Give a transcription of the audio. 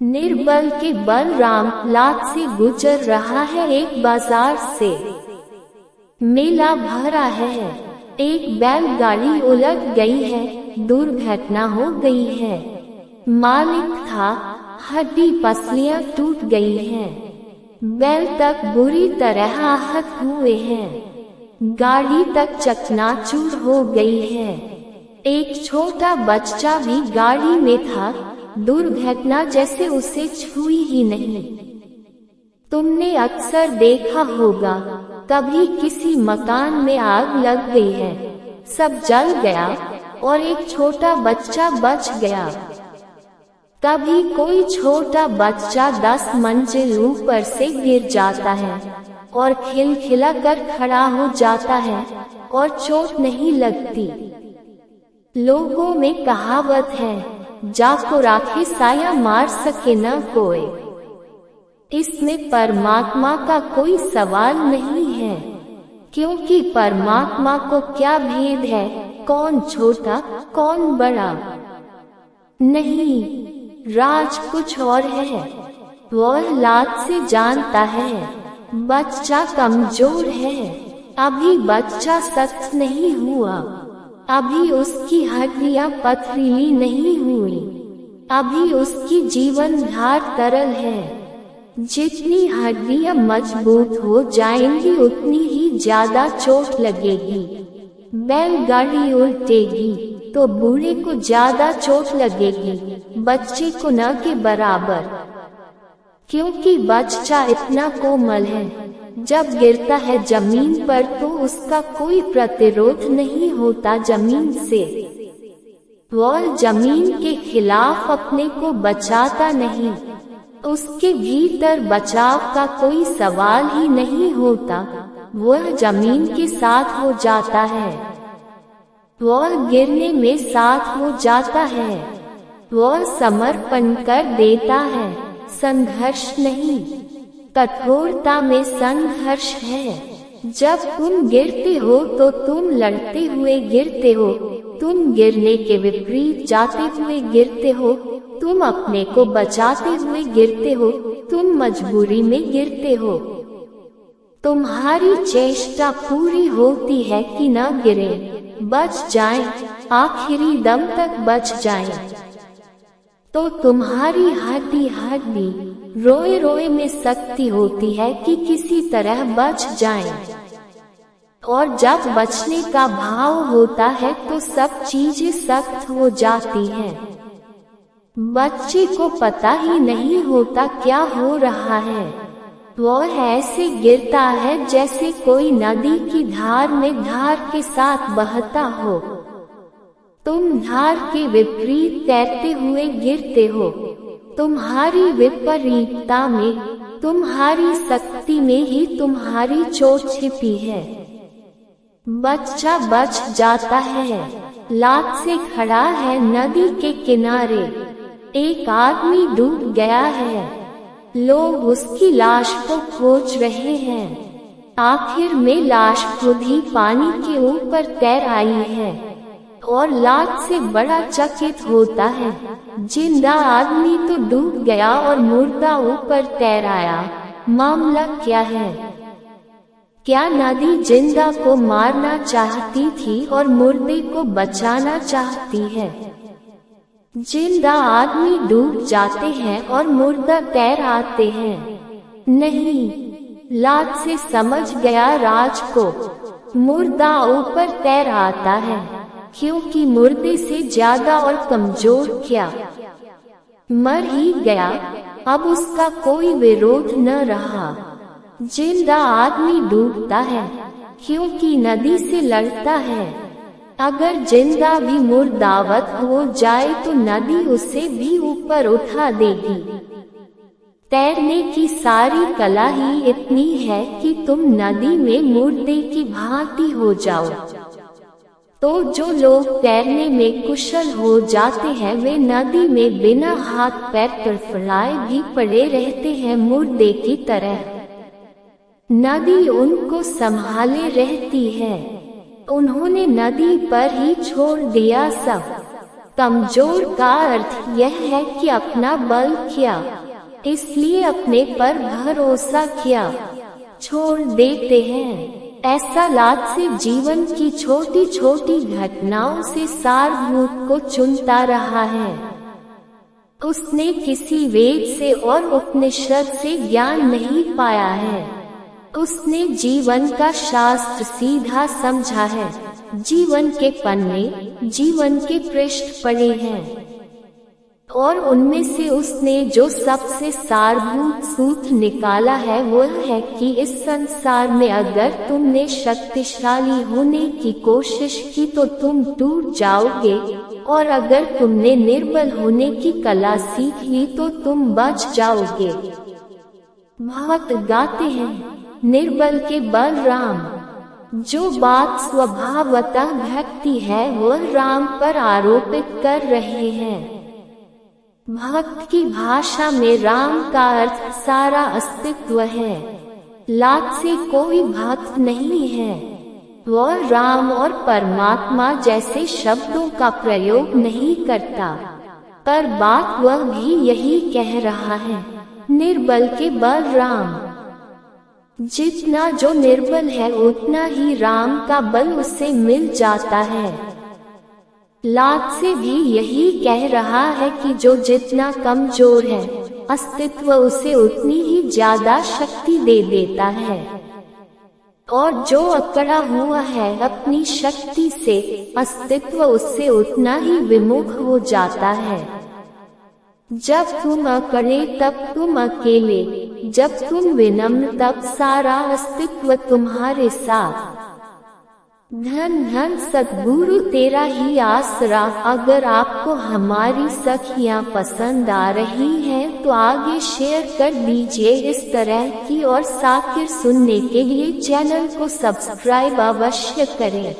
निर्बल के बलराम लात से गुजर रहा है एक बाजार से। मेला भरा है, एक बैलगाड़ी उलट गई है, दुर्घटना हो गई है। मालिक था, हड्डी पसलियां टूट गई हैं, बैल तक बुरी तरह आहत हुए हैं, गाड़ी तक चकनाचूर हो गई है। एक छोटा बच्चा भी गाड़ी में था, दुर्घटना जैसे उसे छुई ही नहीं। तुमने अक्सर देखा होगा, कभी किसी मकान में आग लग गई है, सब जल गया और एक छोटा बच्चा बच गया। कभी कोई छोटा बच्चा 10 मंजिल ऊपर से गिर जाता है और खिलखिला कर खड़ा हो जाता है और चोट नहीं लगती। लोगों में कहावत है, जाको राखे साया मार सके न कोई। इसमें परमात्मा का कोई सवाल नहीं है, क्योंकि परमात्मा को क्या भेद है, कौन छोटा कौन बड़ा। नहीं, राज कुछ और है। वह लात से जानता है, बच्चा कमजोर है, अभी बच्चा सख्त नहीं हुआ, अभी उसकी हड्डियां पथरीली नहीं हुई, अभी उसकी जीवन धार तरल है। जितनी हड्डियां मजबूत हो जाएंगी उतनी ही ज्यादा चोट लगेगी। बैलगाड़ी उल्टेगी तो बूढ़े को ज्यादा चोट लगेगी, बच्चे को न के बराबर, क्योंकि बच्चा इतना कोमल है, जब गिरता है जमीन पर तो उसका कोई प्रतिरोध नहीं होता जमीन से। वह जमीन के खिलाफ अपने को बचाता नहीं, उसके भीतर बचाव का कोई सवाल ही नहीं होता, वह जमीन के साथ हो जाता है, वह गिरने में साथ हो जाता है, वह समर्पण कर देता है, संघर्ष नहीं। कठोरता में संघर्ष है। जब तुम गिरते हो तो तुम लड़ते हुए गिरते हो, तुम गिरने के विपरीत जाते हुए गिरते हो, तुम अपने को बचाते हुए गिरते हो, तुम मजबूरी में गिरते हो। तुम्हारी चेष्टा पूरी होती है कि न गिरे, बच जाएं, आखिरी दम तक बच जाएं। तो तुम्हारी हड्डी रोए रोए में शक्ति होती है कि किसी तरह बच जाएं। और जब बचने का भाव होता है तो सब चीजें सख्त हो जाती हैं। बच्चे को पता ही नहीं होता क्या हो रहा है, वह ऐसे गिरता है जैसे कोई नदी की धार में धार के साथ बहता हो। तुम धार के विपरीत तैरते हुए गिरते हो। तुम्हारी विपरीतता में, तुम्हारी शक्ति में ही तुम्हारी चोट छिपी है। बच्चा बच जाता है, लात से खड़ा है नदी के किनारे। एक आदमी डूब गया है, लोग उसकी लाश को खोज रहे हैं। आखिर में लाश खुद ही पानी के ऊपर तैर आई है और लात से बड़ा चकित होता है, जिंदा आदमी तो डूब गया और मुर्दा ऊपर तैर आया, मामला क्या है? क्या नदी जिंदा को मारना चाहती थी और मुर्दे को बचाना चाहती है? जिंदा आदमी डूब जाते हैं और मुर्दा तैर आते हैं। नहीं, लात से समझ गया राज को, मुर्दा ऊपर तैर आता है, क्योंकि मुर्दे से ज्यादा और कमजोर क्या, मर ही गया, अब उसका कोई विरोध न रहा। जिंदा आदमी डूबता है, क्योंकि नदी से लड़ता है। अगर जिंदा भी मुर्दावत हो जाए तो नदी उसे भी ऊपर उठा देगी। तैरने की सारी कला ही इतनी है कि तुम नदी में मुर्दे की भांति हो जाओ। तो जो लोग तैरने में कुशल हो जाते हैं वे नदी में बिना हाथ पैर तड़फड़ाए भी पड़े रहते हैं मुर्दे की तरह। नदी उनको संभाले रहती है, उन्होंने नदी पर ही छोड़ दिया सब। कमजोर का अर्थ यह है कि अपना बल किया, इसलिए अपने पर भरोसा किया, छोड़ देते हैं। ऐसा लात्से जीवन की छोटी छोटी घटनाओं से सारभूत को चुनता रहा है। उसने किसी वेद से और उपनिषद से ज्ञान नहीं पाया है। उसने जीवन का शास्त्र सीधा समझा है। जीवन के पन्ने, जीवन के पृष्ठ पढ़े हैं और उनमें से उसने जो सबसे सारभूत सूत्र निकाला है वह है कि इस संसार में अगर तुमने शक्तिशाली होने की कोशिश की तो तुम टूट जाओगे, और अगर तुमने निर्बल होने की कला सीख ली तो तुम बच जाओगे। भक्त गाते हैं, निर्बल के बल राम। जो बात स्वभावतः घटती है वह राम पर आरोपित कर रहे हैं। भक्त की भाषा में राम का अर्थ सारा अस्तित्व है। लात्से कोई भक्त नहीं है। वह राम और परमात्मा जैसे शब्दों का प्रयोग नहीं करता, पर बात वह भी यही कह रहा है, निर्बल के बल राम। जितना जो निर्बल है उतना ही राम का बल उसे मिल जाता है। लात्से भी यही कह रहा है कि जो जितना कमजोर है, अस्तित्व उसे उतनी ही ज्यादा शक्ति दे देता है, और जो अकड़ा हुआ है अपनी शक्ति से, अस्तित्व उससे उतना ही विमुख हो जाता है। जब तुम अकड़े तब तुम अकेले, जब तुम विनम्र तब सारा अस्तित्व तुम्हारे साथ। धन धन सद्गुरु तेरा ही आसरा। अगर आपको हमारी सखियां पसंद आ रही हैं तो आगे शेयर कर दीजिए। इस तरह की और साकिर सुनने के लिए चैनल को सब्सक्राइब अवश्य करें।